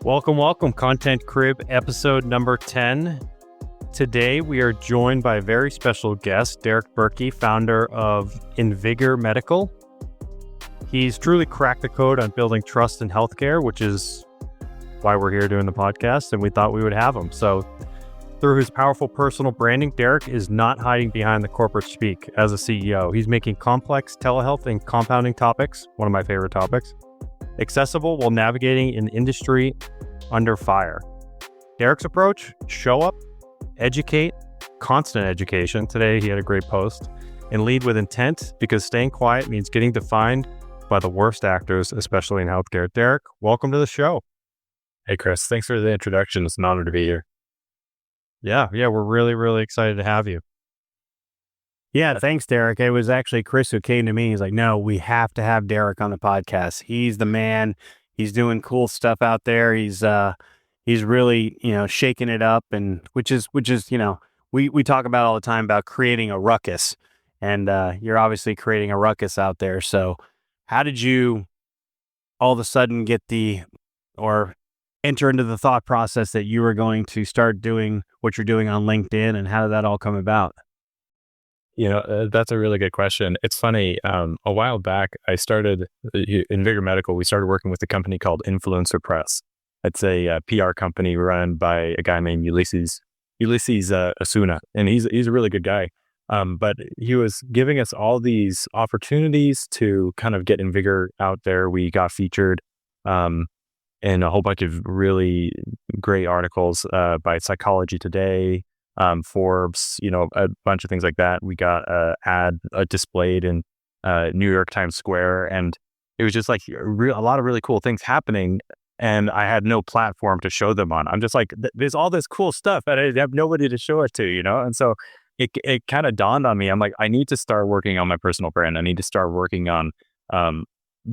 Welcome. Content Crib episode number 10. Today, we are joined by a very special guest, Berkey, founder of Invigor Medical. He's truly cracked the code on building trust in healthcare, which is why we're here doing the podcast, and we thought we would have him. So through his powerful personal branding, Derek is not hiding behind the corporate speak as a CEO. He's making complex telehealth and compounding topics, one of my favorite topics, accessible while navigating an industry under fire. Derek's approach: show up, educate, constant education. Today he had a great post, and lead with intent, because staying quiet means getting defined by the worst actors, especially in healthcare. Derek, welcome to the show. Hey, Chris. Thanks for the introduction. It's an honor to be here. Yeah, we're really excited to have you. Yeah, thanks, Derek. It was actually Chris who came to me. He's like, no, we have to have Derek on the podcast. He's the man. He's doing cool stuff out there. He's really, shaking it up, and which is, we talk about all the time about creating a ruckus, and you're obviously creating a ruckus out there. So how did you all of a sudden enter into the thought process that you were going to start doing what you're doing on LinkedIn, and how did that all come about? That's a really good question. It's funny. A while back, I started Invigor Medical. We started working with a company called Influencer Press. It's a PR company run by a guy named Ulysses Asuna, and he's a really good guy. But he was giving us all these opportunities to kind of get Invigor out there. We got featured in a whole bunch of really great articles by Psychology Today, Forbes, a bunch of things like that. We got ad displayed in New York Times Square, and it was just like a lot of really cool things happening. And I had no platform to show them on. I'm just like, there's all this cool stuff, but I have nobody to show it to, And so it kind of dawned on me. I'm like, I need to start working on my personal brand. I need to start working on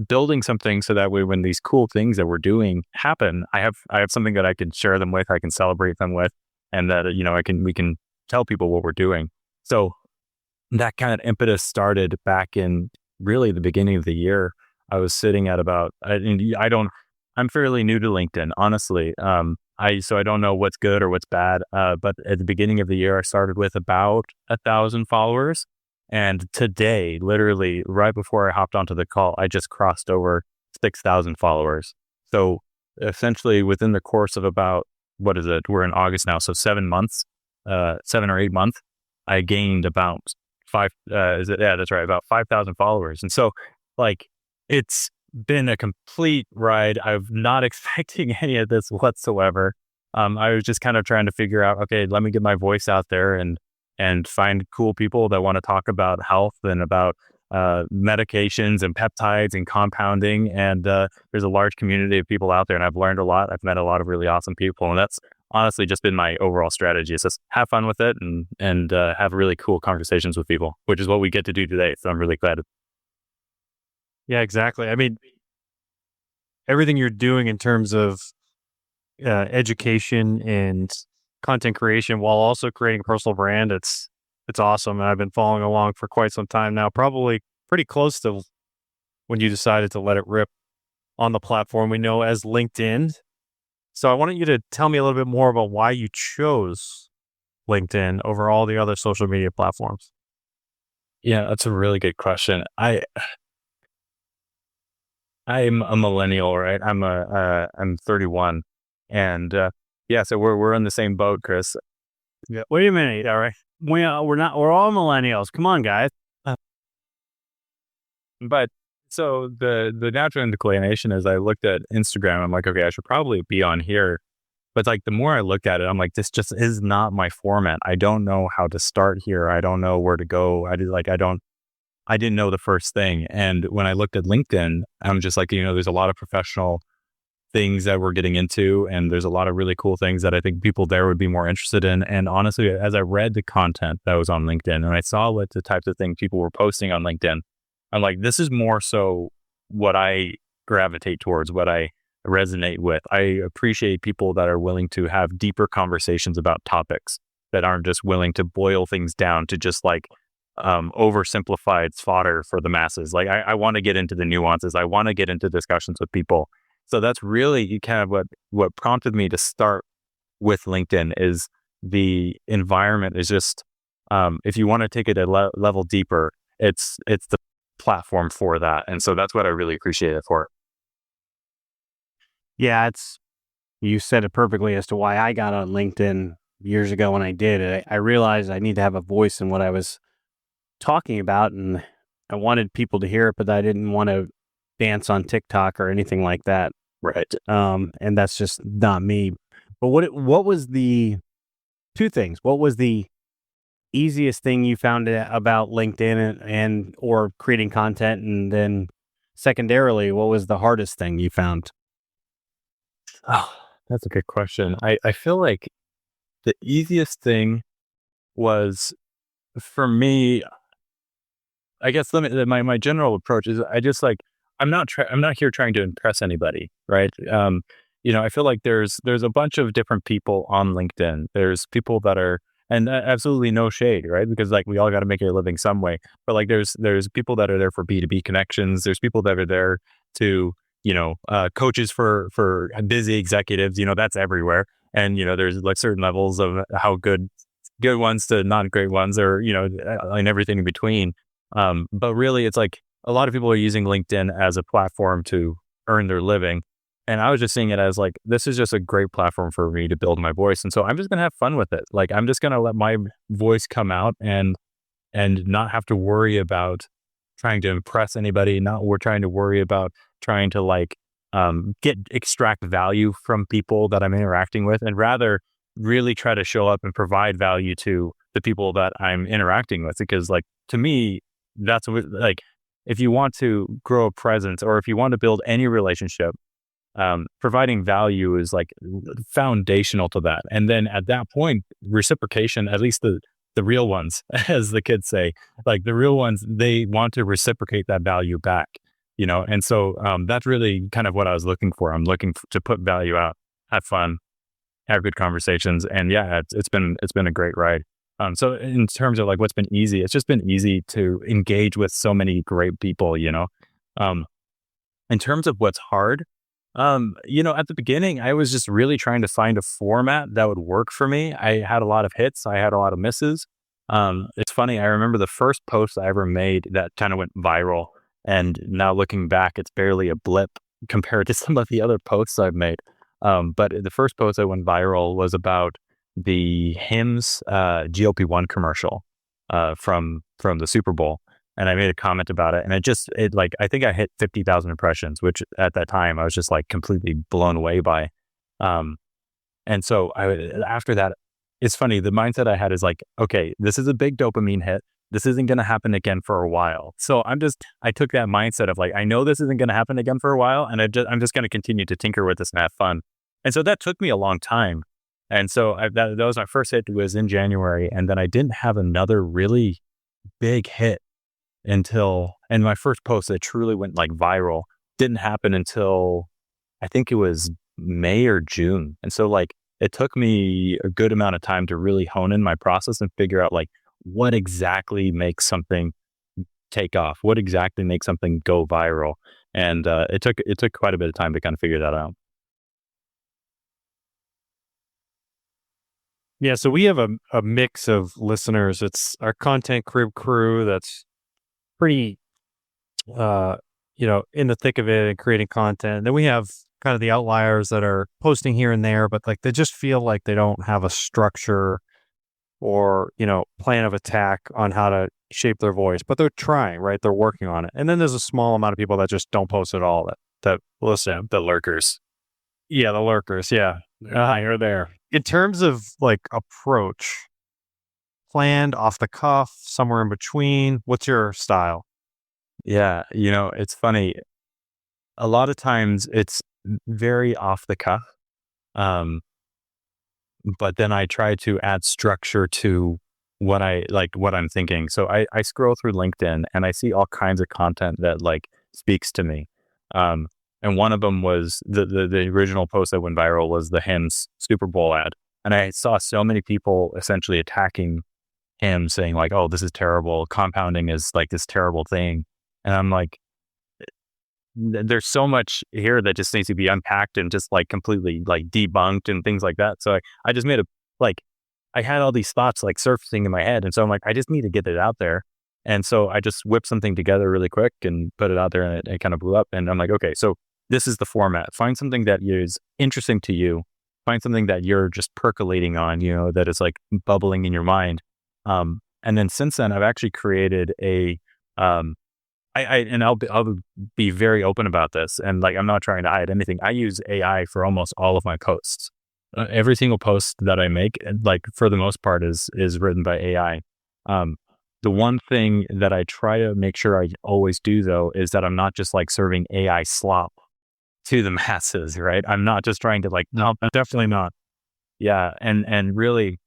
building something so that way when these cool things that we're doing happen, I have something that I can share them with, I can celebrate them with, and that we can tell people what we're doing. So that kind of impetus started back in really the beginning of the year. I was sitting at I'm fairly new to LinkedIn, honestly. So I don't know what's good or what's bad. But at the beginning of the year, I started with about 1,000 followers. And today, literally right before I hopped onto the call, I just crossed over 6,000 followers. So essentially within the course of about, what is it? We're in August now. So 7 or 8 months, I gained about about 5,000 followers. And so it's been a complete ride. I'm not expecting any of this whatsoever. I was just kind of trying to figure out, okay, let me get my voice out there and find cool people that want to talk about health and about medications and peptides and compounding. And there's a large community of people out there, and I've learned a lot. I've met a lot of really awesome people, and that's honestly just been my overall strategy. It's just have fun with it and have really cool conversations with people, which is what we get to do today. So I'm really glad. Yeah, exactly. I mean, everything you're doing in terms of education and content creation while also creating a personal brand, it's awesome. And I've been following along for quite some time now, probably pretty close to when you decided to let it rip on the platform we know as LinkedIn. So I wanted you to tell me a little bit more about why you chose LinkedIn over all the other social media platforms. Yeah, that's a really good question. I'm a millennial, right? I'm 31, and so we're in the same boat, Chris. Yeah. Wait a minute, all right? We're not. We're all millennials. Come on, guys. But so the natural inclination is I looked at Instagram. I'm like, okay, I should probably be on here. But the more I looked at it, I'm like, this just is not my format. I don't know how to start here. I don't know where to go. I didn't know the first thing. And when I looked at LinkedIn, I'm just like, there's a lot of professional things that we're getting into, and there's a lot of really cool things that I think people there would be more interested in. And honestly, as I read the content that was on LinkedIn and I saw what the types of things people were posting on LinkedIn, I'm like, this is more so what I gravitate towards, what I resonate with. I appreciate people that are willing to have deeper conversations about topics, that aren't just willing to boil things down to just oversimplified fodder for the masses. I want to get into the nuances. I want to get into discussions with people. So that's really kind of what prompted me to start with LinkedIn is the environment is just, if you want to take it a level deeper, it's the platform for that. And so that's what I really appreciate it for. Yeah, you said it perfectly as to why I got on LinkedIn years ago when I did it. I realized I need to have a voice in what I was talking about, and I wanted people to hear it, but I didn't want to dance on TikTok or anything like that. Right. And that's just not me. But what was the two things? What was the easiest thing you found about LinkedIn and or creating content, and then secondarily, what was the hardest thing you found? Oh, that's a good question. I feel like the easiest thing was for me, I guess my general approach is I just like I'm not here trying to impress anybody, right? I feel like there's a bunch of different people on LinkedIn. There's people that are and absolutely no shade, right? Because like we all got to make a living some way. But like there's people that are there for B2B connections. There's people that are there to coaches for busy executives. That's everywhere. And there's like certain levels of how good ones to not great ones, or and everything in between. But really, it's like a lot of people are using LinkedIn as a platform to earn their living. And I was just seeing it as like, this is just a great platform for me to build my voice. And so I'm just going to have fun with it. Like, I'm just going to let my voice come out and not have to worry about trying to impress anybody. We're trying to worry about trying to like, extract value from people that I'm interacting with, and rather really try to show up and provide value to the people that I'm interacting with. Because like, to me, that's what, like, if you want to grow a presence or if you want to build any relationship, providing value is like foundational to that. And then at that point, reciprocation, at least the real ones, as the kids say, like the real ones, they want to reciprocate that value back, And so that's really kind of what I was looking for. I'm looking to put value out, have fun, have good conversations, and yeah, it's been a great ride. So in terms of like what's been easy, it's just been easy to engage with so many great people, In terms of what's hard, at the beginning, I was just really trying to find a format that would work for me. I had a lot of hits, I had a lot of misses. It's funny, I remember the first post I ever made that kind of went viral, and now looking back, it's barely a blip compared to some of the other posts I've made. But the first post that went viral was about the Hims GLP-1 commercial from the Super Bowl. And I made a comment about it, and I think I hit 50,000 impressions, which at that time I was just like completely blown away by. And so after that, it's funny, the mindset I had is like, okay, this is a big dopamine hit. This isn't going to happen again for a while. So I took that mindset of like, I know this isn't going to happen again for a while, and I'm just going to continue to tinker with this and have fun. And so that took me a long time. And so that was my first hit, was in January. And then I didn't have another really big hit and my first post that truly went like viral didn't happen until I think it was May or June. And so like, it took me a good amount of time to really hone in my process and figure out like what exactly makes something take off, what exactly makes something go viral. And it took quite a bit of time to kind of figure that out. Yeah, so we have a mix of listeners. It's our content crib crew that's pretty, in the thick of it and creating content. And then we have kind of the outliers that are posting here and there, but like they just feel like they don't have a structure or, plan of attack on how to shape their voice, but they're trying, right? They're working on it. And then there's a small amount of people that just don't post at all that listen. The lurkers. Yeah, the lurkers. Yeah. You're there. In terms of like approach, planned, off the cuff, somewhere in between, what's your style? Yeah, it's funny. A lot of times it's very off the cuff. But then I try to add structure to what I'm thinking. So I scroll through LinkedIn and I see all kinds of content that like speaks to me. And one of them was the original post that went viral was the Hims Super Bowl ad. And I saw so many people essentially attacking him, saying like, oh, this is terrible. Compounding is like this terrible thing. And I'm like, there's so much here that just needs to be unpacked and just like completely like debunked and things like that. So I just made I had all these thoughts like surfacing in my head. And so I'm like, I just need to get it out there. And so I just whipped something together really quick and put it out there, and it kind of blew up. And I'm like, okay, so this is the format. Find something that is interesting to you. Find something that you're just percolating on, that is like bubbling in your mind. And then since then, I've actually created I'll be very open about this. And like, I'm not trying to hide anything. I use AI for almost all of my posts. Every single post that I make, like for the most part, is written by AI. The one thing that I try to make sure I always do, though, is that I'm not just like serving AI slop to the masses, right? I'm not just trying to like, no, definitely not. Yeah. And really,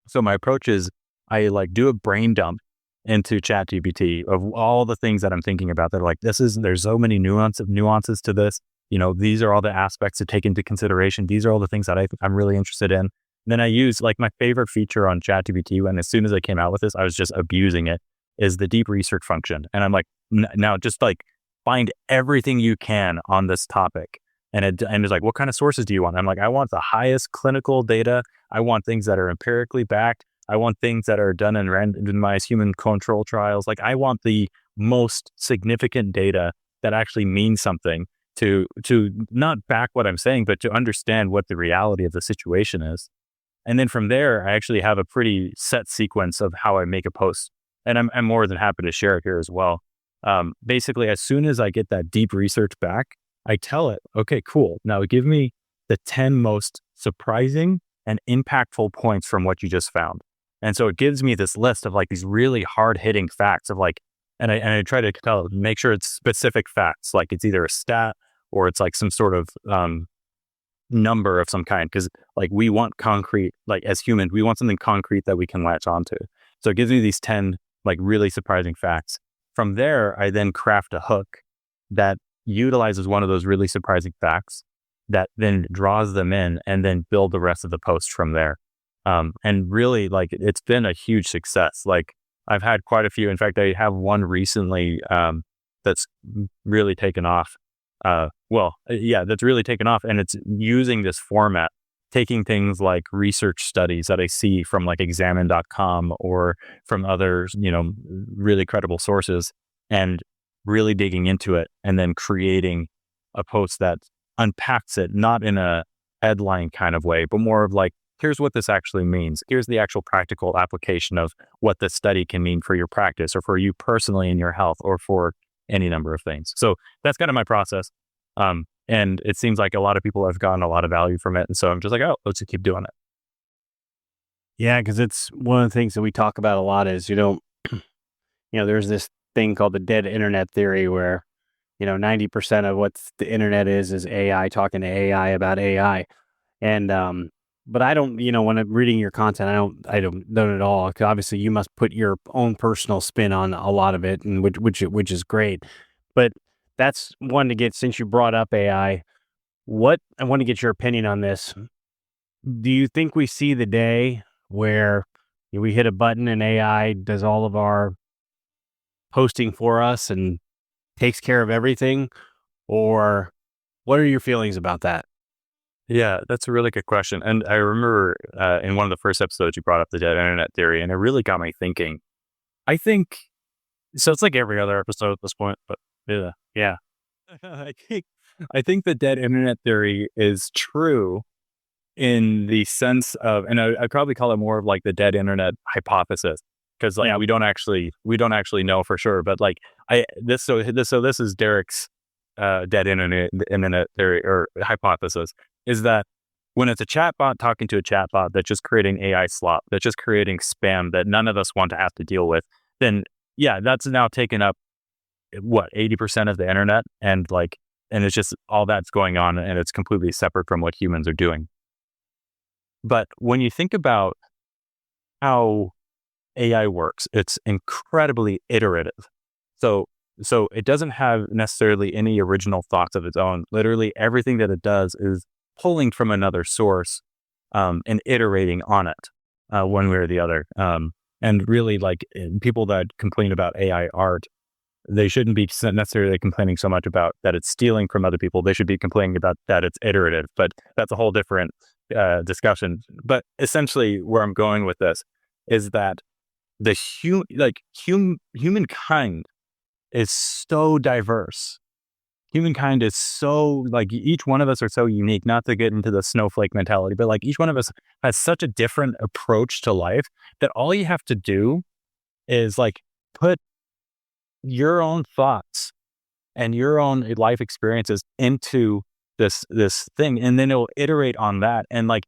so my approach is I like do a brain dump into ChatGPT of all the things that I'm thinking about. They're like, there's so many nuances to this. These are all the aspects to take into consideration. These are all the things that I'm really interested in. And then I use like my favorite feature on ChatGPT, when as soon as I came out with this, I was just abusing it, is the deep research function. And I'm like, now just like find everything you can on this topic. And it's like, what kind of sources do you want? I'm like, I want the highest clinical data. I want things that are empirically backed. I want things that are done in randomized human control trials. Like, I want the most significant data that actually means something to not back what I'm saying, but to understand what the reality of the situation is. And then from there, I actually have a pretty set sequence of how I make a post. And I'm more than happy to share it here as well. Basically, as soon as I get that deep research back, I tell it, okay, cool. Now give me the 10 most surprising and impactful points from what you just found. And so it gives me this list of like these really hard hitting facts of like, and I try to make sure it's specific facts, like it's either a stat or it's like some sort of number of some kind. Cause like we want concrete, like as humans, we want something concrete that we can latch onto. So it gives me these 10 like really surprising facts. From there, I then craft a hook that utilizes one of those really surprising facts that then draws them in and then build the rest of the post from there. And really, like, it's been a huge success. Like, I've had quite a few. In fact, I have one recently that's really taken off. That's really taken off. And it's using this format, taking things like research studies that I see from like examine.com or from other, really credible sources, and really digging into it and then creating a post that unpacks it, not in a headline kind of way, but more of like, here's what this actually means. Here's the actual practical application of what this study can mean for your practice or for you personally in your health or for any number of things. So that's kind of my process. And it seems like a lot of people have gotten a lot of value from it. And so I'm just like, oh, let's just keep doing it. Yeah, because it's one of the things that we talk about a lot is, there's this thing called the dead internet theory where, 90% of what the internet is AI talking to AI about AI. And, but I don't, when I'm reading your content, I don't know it at all. 'Cause obviously you must put your own personal spin on a lot of it, and which is great. But that's one to get, since you brought up AI, I want to get your opinion on this. Do you think we see the day where we hit a button and AI does all of our posting for us and takes care of everything? Or what are your feelings about that? Yeah, that's a really good question. And I remember in one of the first episodes, you brought up the dead internet theory, and it really got me thinking. I think, so it's like every other episode at this point, but yeah. I think the dead internet theory is true in the sense of, and I'd probably call it more of like the dead internet hypothesis, because like we don't actually know for sure. But like this is Derek's dead internet theory or hypothesis, is that when it's a chatbot talking to a chatbot that's just creating AI slop, that's just creating spam that none of us want to have to deal with, then that's now taken up 80% of the internet, and it's just all that's going on, and it's completely separate from what humans are doing. But when you think about how AI works, it's incredibly iterative. So it doesn't have necessarily any original thoughts of its own. Literally everything that it does is pulling from another source and iterating on it one way or the other. And really, like, people that complain about AI art, they shouldn't be necessarily complaining so much about that it's stealing from other people. They should be complaining about that it's iterative, but that's a whole different discussion. But essentially where I'm going with this is that humankind is so diverse. Humankind is so, like, each one of us are so unique, not to get into the snowflake mentality, but like each one of us has such a different approach to life that all you have to do is like put your own thoughts and your own life experiences into this thing, and then it'll iterate on that. And like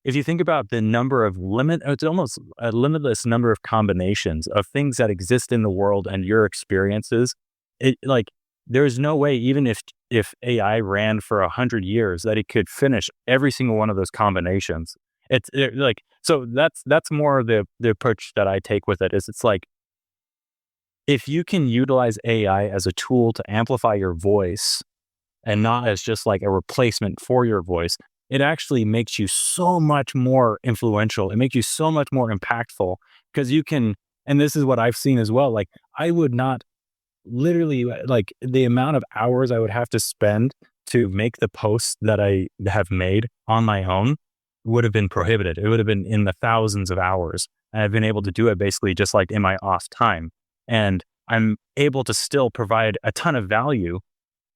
if you think about the number of it's almost a limitless number of combinations of things that exist in the world and your experiences. It like there's no way, even if AI ran for 100 years, that it could finish every single one of those combinations. So that's more the approach that I take with it. Is it's like, if you can utilize AI as a tool to amplify your voice and not as just like a replacement for your voice, it actually makes you so much more influential. It makes you so much more impactful, because you can, and this is what I've seen as well, like I would not literally, like the amount of hours I would have to spend to make the posts that I have made on my own would have been prohibited. It would have been in the thousands of hours. And I've been able to do it basically just like in my off time. And I'm able to still provide a ton of value,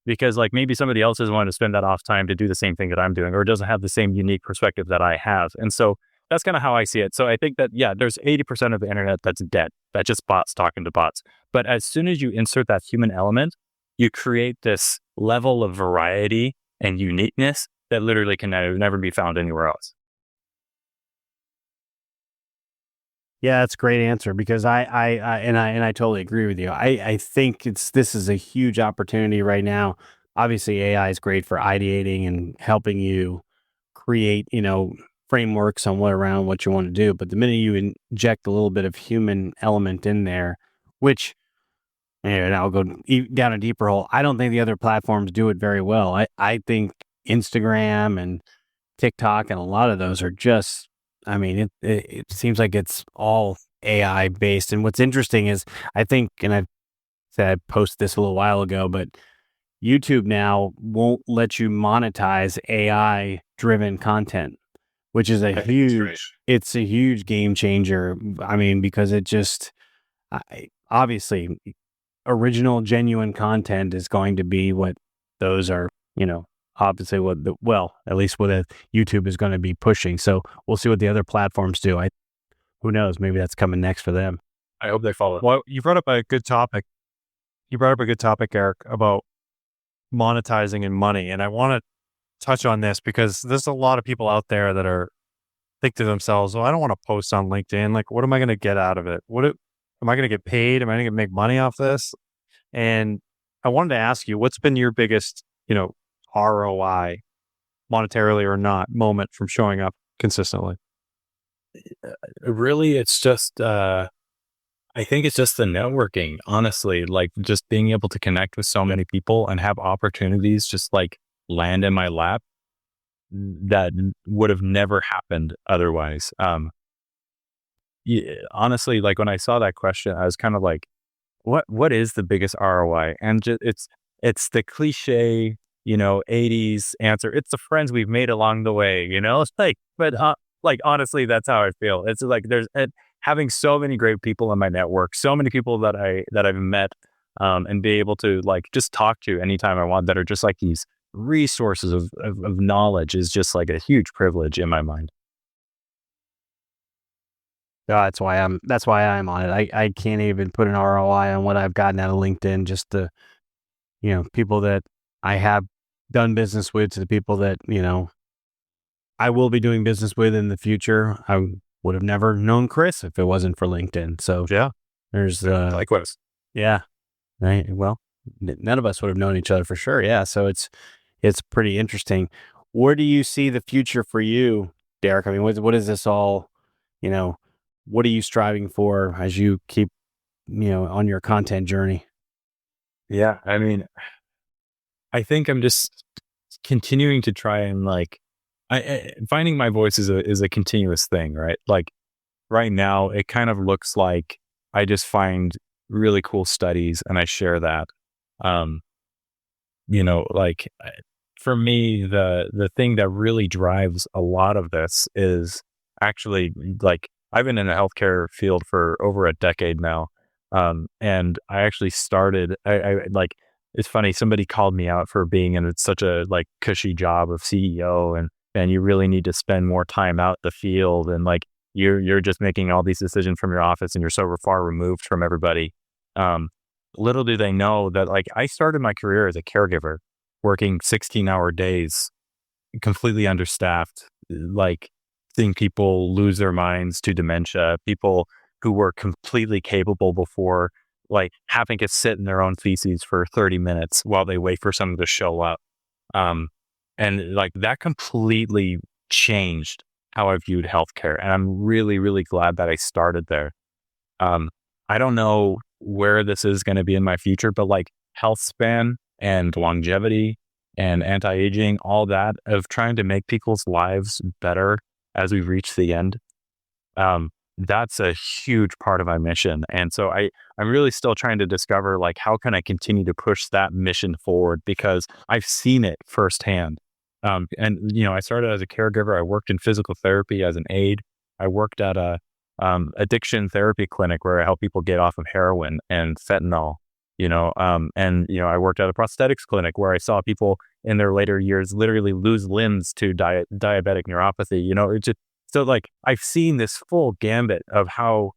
because like maybe somebody else doesn't want to spend that off time to do the same thing that I'm doing, or doesn't have the same unique perspective that I have. And so that's kind of how I see it. So I think that, yeah, there's 80% of the internet that's dead. That's just bots talking to bots. But as soon as you insert that human element, you create this level of variety and uniqueness that literally can never be found anywhere else. Yeah, that's a great answer, because I totally agree with you. I think this is a huge opportunity right now. Obviously, AI is great for ideating and helping you create, frameworks on around what you want to do. But the minute you inject a little bit of human element in there, which, and I'll go down a deeper hole, I don't think the other platforms do it very well. I think Instagram and TikTok and a lot of those are just, I mean, it seems like it's all AI based. And what's interesting is, I think, and I said I posted this a little while ago, but YouTube now won't let you monetize AI driven content, which is it's a huge game changer. I mean, because it just, obviously original genuine content is going to be what those are, obviously at least what YouTube is going to be pushing. So we'll see what the other platforms do. Who knows? Maybe that's coming next for them. I hope they follow. Well, you brought up a good topic. Eric, about monetizing and money. And I want to touch on this because there's a lot of people out there that think to themselves, well, I don't want to post on LinkedIn. Like, what am I going to get out of it? Am I going to get paid? Am I going to make money off this? And I wanted to ask you, what's been your biggest, ROI, monetarily or not, moment from showing up consistently? Really, it's just, I think it's just the networking, honestly, like just being able to connect with so many people and have opportunities just like land in my lap that would have never happened otherwise. Honestly, like when I saw that question, I was kind of like, what is the biggest ROI? And it's the cliche, 80s answer. It's the friends we've made along the way, it's like honestly, that's how I feel. It's like having so many great people in my network, so many people that I've met, and be able to like just talk to anytime I want, that are just like these resources of knowledge, is just like a huge privilege in my mind. That's why I'm on it. I can't even put an ROI on what I've gotten out of LinkedIn. Just the, people that I have done business with, to the people that, I will be doing business with in the future. I would have never known Chris if it wasn't for LinkedIn. So yeah, there's likewise. Yeah. Right. Well, none of us would have known each other for sure. Yeah. So it's pretty interesting. Where do you see the future for you, Derek? I mean, what is this all, what are you striving for as you keep, on your content journey? Yeah. I mean, I think I'm just continuing to try and like, finding my voice is a continuous thing, right? Like right now, it kind of looks like I just find really cool studies, and I share that. Um, you know, like for me, the thing that really drives a lot of this is actually like I've been in the healthcare field for over a decade now. And I actually started, I like, it's funny, somebody called me out for being in such a like cushy job of CEO, and you really need to spend more time out the field. And like, you're just making all these decisions from your office and you're so far removed from everybody. Um, Little do they know that like I started my career as a caregiver, working 16-hour days, completely understaffed, like seeing people lose their minds to dementia, people who were completely capable before, like having to sit in their own feces for 30 minutes while they wait for someone to show up. Um, and like that completely changed how I viewed healthcare. And I'm really, really glad that I started there. Um, I don't know where this is going to be in my future, but like health span and longevity and anti-aging, all that of trying to make people's lives better as we reach the end. That's a huge part of my mission. And so I'm really still trying to discover like, how can I continue to push that mission forward? Because I've seen it firsthand. And you know, I started as a caregiver. I worked in physical therapy as an aide. I worked at a addiction therapy clinic where I help people get off of heroin and fentanyl, and, I worked at a prosthetics clinic where I saw people in their later years literally lose limbs to diabetic neuropathy, it's just, so like, I've seen this full gambit of how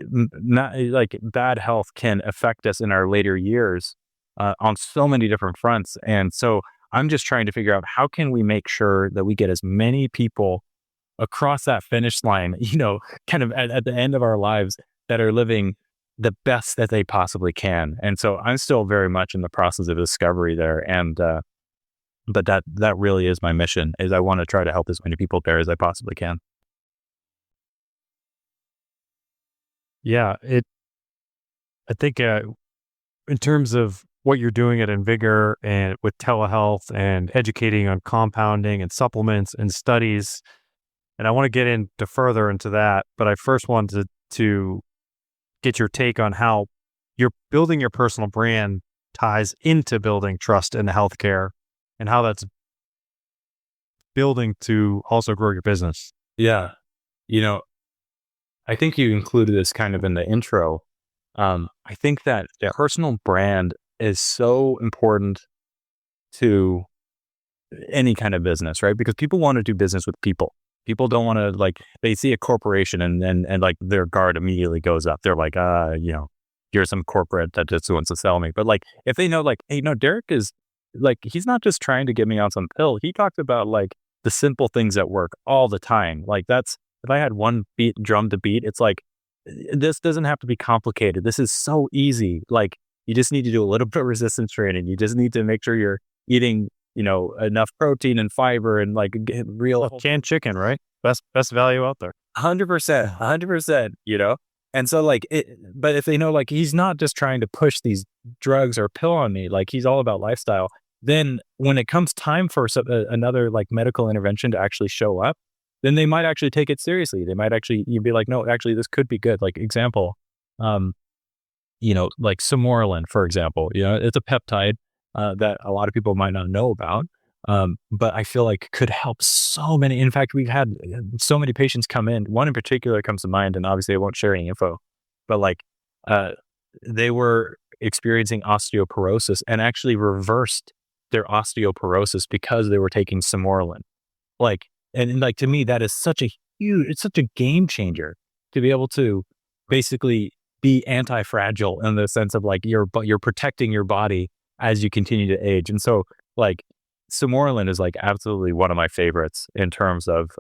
not like bad health can affect us in our later years, on so many different fronts. And so I'm just trying to figure out how can we make sure that we get as many people across that finish line, kind of at the end of our lives that are living the best that they possibly can. And so I'm still very much in the process of discovery there. And, but that really is my mission, is I want to try to help as many people there as I possibly can. Yeah, I think in terms of what you're doing at Invigor and with telehealth and educating on compounding and supplements and studies, and I want to get into further into that, but I first wanted to get your take on how you're building your personal brand ties into building trust in the healthcare and how that's building to also grow your business. Yeah. I think you included this kind of in the intro. I think that personal brand is so important to any kind of business, right? Because people want to do business with people. People don't want to, like, they see a corporation and like their guard immediately goes up. They're like, you're some corporate that just wants to sell me. But like, if they know, like, hey, no, Derek is like, he's not just trying to get me on some pill. He talks about like the simple things that work all the time. Like if I had one drum to beat, it's like, this doesn't have to be complicated. This is so easy. Like, you just need to do a little bit of resistance training. You just need to make sure you're eating, enough protein and fiber and like real canned chicken, right? Best value out there. 100%, And so like, but if they know, like, he's not just trying to push these drugs or pill on me, like he's all about lifestyle, then when it comes time for another like medical intervention to actually show up, then they might actually take it seriously. They might actually, you'd be like, no, actually this could be good. Like example, like Samorelin, for example, it's a peptide that a lot of people might not know about. But I feel like could help so many. In fact, we've had so many patients come in. One in particular comes to mind, and obviously I won't share any info, but like, they were experiencing osteoporosis and actually reversed their osteoporosis because they were taking Samorelin. Like, and like, to me, that is it's such a game changer to be able to basically be anti-fragile in the sense of like, you're protecting your body as you continue to age. And so like, Samorelin is like absolutely one of my favorites in terms of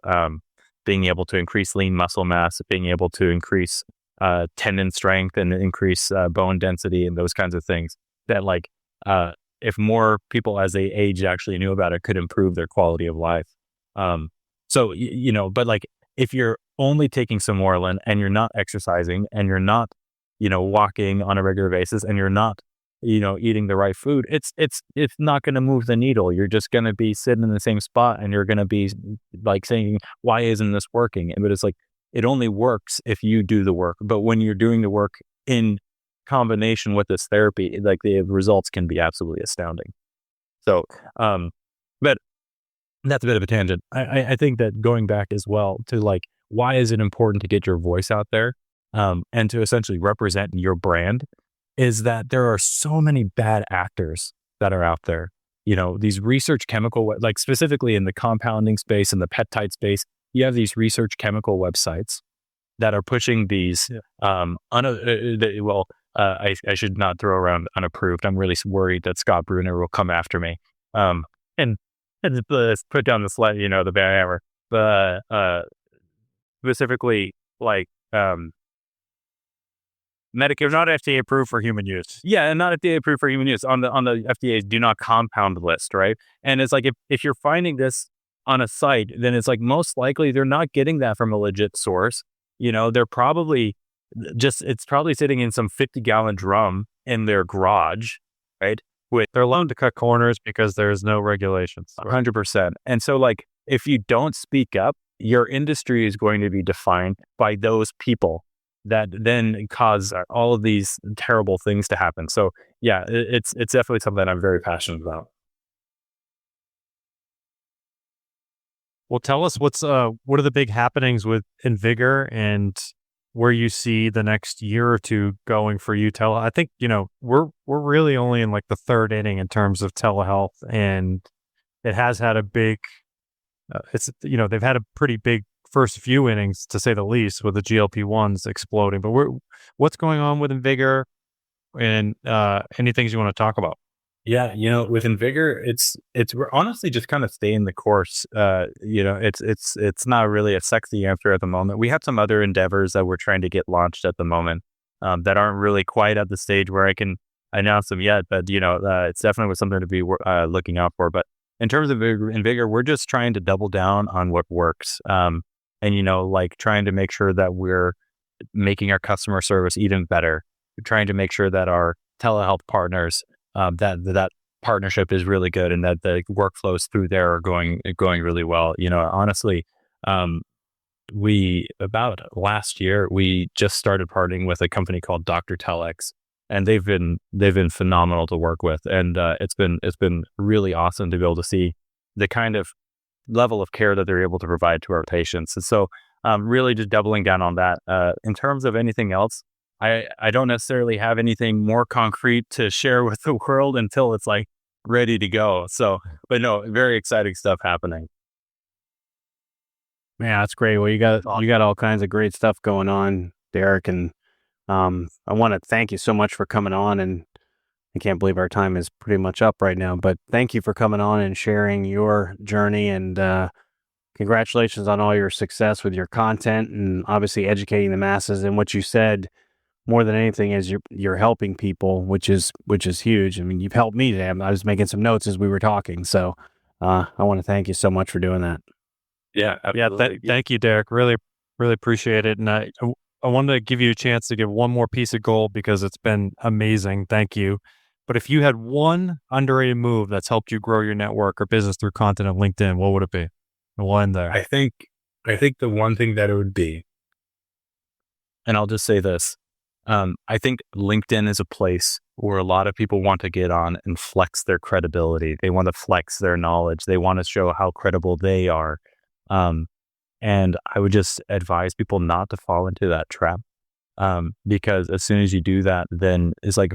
being able to increase lean muscle mass, being able to increase tendon strength and increase bone density and those kinds of things that like, if more people as they age actually knew about it, could improve their quality of life. So, but like, if you're only taking Samorelin and you're not exercising and you're not, walking on a regular basis and you're not, eating the right food, it's not going to move the needle. You're just going to be sitting in the same spot and you're going to be like saying, why isn't this working? But it's like, it only works if you do the work. But when you're doing the work in combination with this therapy, like the results can be absolutely astounding. So, but that's a bit of a tangent. I think that going back as well to like, why is it important to get your voice out there, and to essentially represent your brand, is that there are so many bad actors that are out there. These research chemical, like specifically in the compounding space and the peptide space, you have these research chemical websites that are pushing these, I should not throw around unapproved. I'm really worried that Scott Bruner will come after me. And let's put down the slide, the bad hammer. But specifically, like Medicare not FDA approved for human use. Yeah, and not FDA approved for human use on the FDA's do not compound list, right? And it's like if you're finding this on a site, then it's like most likely they're not getting that from a legit source. They're probably it's probably sitting in some 50-gallon drum in their garage, right? They're allowed to cut corners because there's no regulations. 100%. And so like, if you don't speak up, your industry is going to be defined by those people that then cause all of these terrible things to happen. So yeah, it's definitely something that I'm very passionate about. Well, tell us what are the big happenings with Invigor and where you see the next year or two going for you. I think, we're really only in like the third inning in terms of telehealth, and it has had a big, they've had a pretty big first few innings, to say the least, with the GLP-1s exploding. But what's going on with Invigor, and any things you want to talk about? Yeah, with Invigor, we're honestly just kind of staying the course. It's not really a sexy answer at the moment. We have some other endeavors that we're trying to get launched at the moment, that aren't really quite at the stage where I can announce them yet. But it's definitely something to be looking out for. But in terms of Invigor, we're just trying to double down on what works, and like trying to make sure that we're making our customer service even better. We're trying to make sure that our telehealth partners, that partnership is really good, and that the workflows through there are going really well. Honestly, about last year, we just started partnering with a company called Dr. Telex, and they've been phenomenal to work with. And it's been really awesome to be able to see the kind of level of care that they're able to provide to our patients. And so really just doubling down on that. In terms of anything else, I don't necessarily have anything more concrete to share with the world until it's like ready to go. So, but no, very exciting stuff happening. Man, that's great. Well, you got all kinds of great stuff going on, Derek, and I want to thank you so much for coming on. And I can't believe our time is pretty much up right now, but thank you for coming on and sharing your journey, and congratulations on all your success with your content and obviously educating the masses. And what you said more than anything is you're helping people, which is huge. I mean, you've helped me today. I was making some notes as we were talking. So I want to thank you so much for doing that. Yeah. Absolutely. Thank you, Derek. Really, really appreciate it. And I wanted to give you a chance to give one more piece of gold because it's been amazing. Thank you. But if you had one underrated move that's helped you grow your network or business through content on LinkedIn, what would it be? The one there. I think the one thing that it would be, and I'll just say this, I think LinkedIn is a place where a lot of people want to get on and flex their credibility. They want to flex their knowledge. They want to show how credible they are. And I would just advise people not to fall into that trap. Because as soon as you do that, then it's like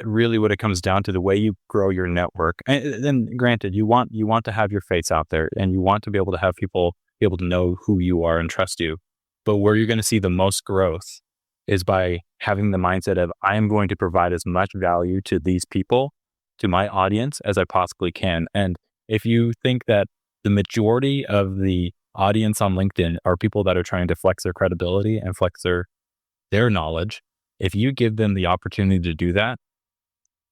really what it comes down to, the way you grow your network. And then granted, you want to have your face out there, and you want to be able to have people be able to know who you are and trust you. But where you're going to see the most growth is by having the mindset of, I am going to provide as much value to these people, to my audience, as I possibly can. And if you think that the majority of the audience on LinkedIn are people that are trying to flex their credibility and flex their knowledge, if you give them the opportunity to do that,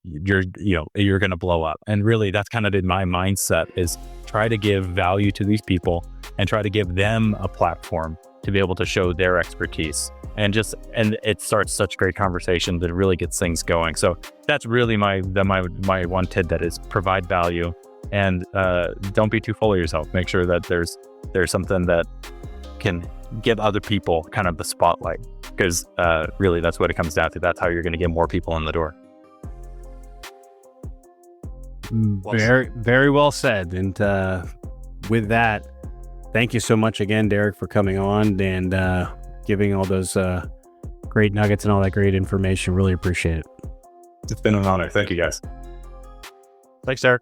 you're going to blow up. And really, that's kind of my mindset, is try to give value to these people and try to give them a platform to be able to show their expertise. And it starts such great conversations that really gets things going. So that's really my one tidbit, is provide value, and don't be too full of yourself. Make sure that there's something that can give other people kind of the spotlight. because really that's what it comes down to. That's how you're going to get more people in the door. Very, very well said. And with that, thank you so much again, Derek, for coming on and giving all those great nuggets and all that great information. Really appreciate it. It's been an honor. Thank you, guys. Thanks, Derek.